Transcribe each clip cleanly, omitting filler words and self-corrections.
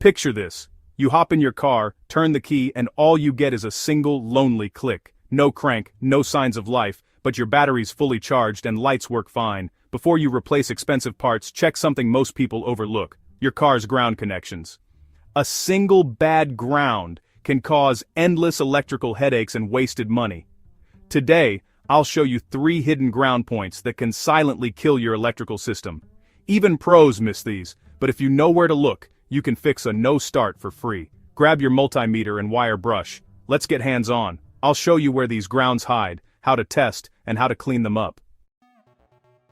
Picture this. You hop in your car, turn the key, and all you get is a single lonely click. No crank, no signs of life, but your battery's fully charged and lights work fine. Before you replace expensive parts, check something most people overlook: your car's ground connections. A single bad ground can cause endless electrical headaches and wasted money. Today, I'll show you 3 hidden ground points that can silently kill your electrical system. Even pros miss these, but if you know where to look, you can fix a no-start for free. Grab your multimeter and wire brush. Let's get hands-on. I'll show you where these grounds hide, how to test, and how to clean them up.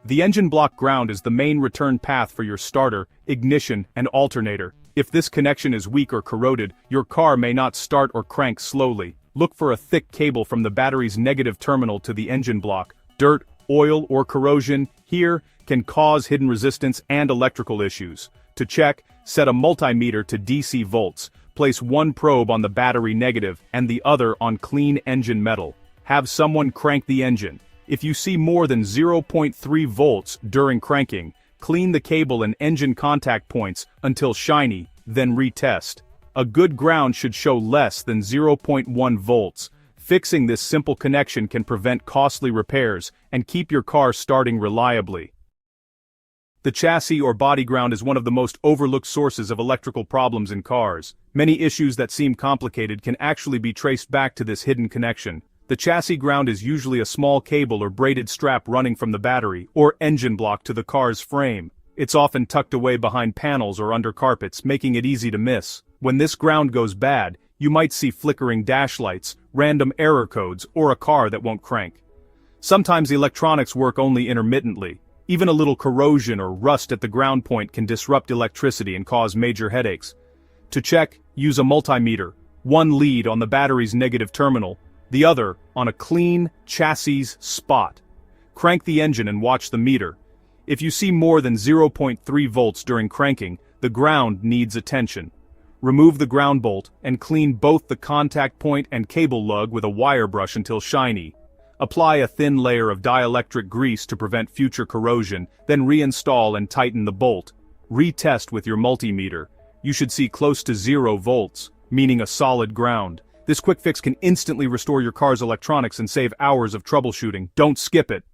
The engine block ground is the main return path for your starter, ignition, and alternator. If this connection is weak or corroded, your car may not start or crank slowly. Look for a thick cable from the battery's negative terminal to the engine block. Dirt, oil, or corrosion here can cause hidden resistance and electrical issues. To check, set a multimeter to DC volts. Place one probe on the battery negative and the other on clean engine metal. Have someone crank the engine. If you see more than 0.3 volts during cranking, clean the cable and engine contact points until shiny, then retest. A good ground should show less than 0.1 volts. Fixing this simple connection can prevent costly repairs and keep your car starting reliably. The chassis or body ground is one of the most overlooked sources of electrical problems in cars. Many issues that seem complicated can actually be traced back to this hidden connection. The chassis ground is usually a small cable or braided strap running from the battery or engine block to the car's frame. It's often tucked away behind panels or under carpets, making it easy to miss. When this ground goes bad, you might see flickering dash lights, random error codes, or a car that won't crank. Sometimes the electronics work only intermittently. Even a little corrosion or rust at the ground point can disrupt electricity and cause major headaches. To check, use a multimeter, one lead on the battery's negative terminal, the other on a clean chassis spot. Crank the engine and watch the meter. If you see more than 0.3 volts during cranking, the ground needs attention. Remove the ground bolt and clean both the contact point and cable lug with a wire brush until shiny. Apply a thin layer of dielectric grease to prevent future corrosion, then reinstall and tighten the bolt. Retest with your multimeter. You should see close to 0 volts, meaning a solid ground. This quick fix can instantly restore your car's electronics and save hours of troubleshooting. Don't skip it.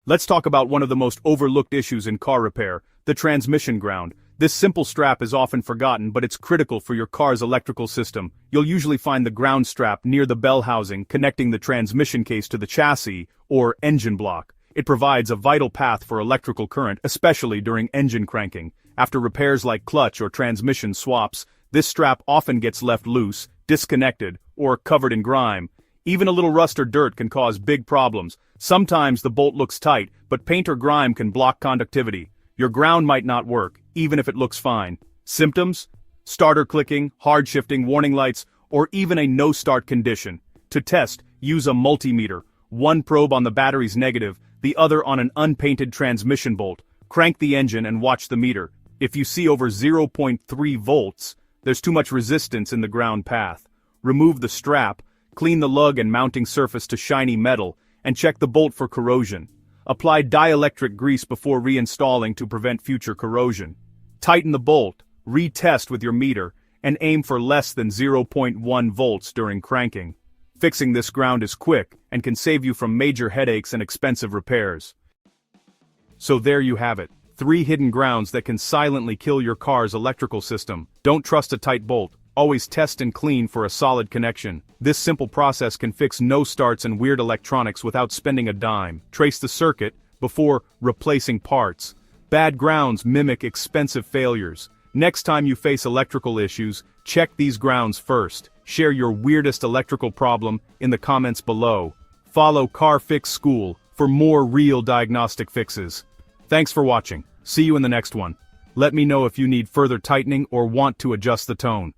Let's talk about one of the most overlooked issues in car repair, the transmission ground. This simple strap is often forgotten, but it's critical for your car's electrical system. You'll usually find the ground strap near the bell housing connecting the transmission case to the chassis or engine block. It provides a vital path for electrical current, especially during engine cranking. After repairs like clutch or transmission swaps, this strap often gets left loose, disconnected, or covered in grime. Even a little rust or dirt can cause big problems. Sometimes the bolt looks tight, but paint or grime can block conductivity. Your ground might not work, even if it looks fine. Symptoms? Starter clicking, hard shifting, warning lights, or even a no-start condition. To test, use a multimeter. One probe on the battery's negative, the other on an unpainted transmission bolt. Crank the engine and watch the meter. If you see over 0.3 volts, there's too much resistance in the ground path. Remove the strap, clean the lug and mounting surface to shiny metal, and check the bolt for corrosion. Apply dielectric grease before reinstalling to prevent future corrosion. Tighten the bolt, retest with your meter, and aim for less than 0.1 volts during cranking. Fixing this ground is quick and can save you from major headaches and expensive repairs. So there you have it, 3 hidden grounds that can silently kill your car's electrical system. Don't trust a tight bolt. Always test and clean for a solid connection. This simple process can fix no-starts and weird electronics without spending a dime. Trace the circuit before replacing parts. Bad grounds mimic expensive failures. Next time you face electrical issues, check these grounds first. Share your weirdest electrical problem in the comments below. Follow Car Fix School for more real diagnostic fixes. Thanks for watching. See you in the next one. Let me know if you need further tightening or want to adjust the tone.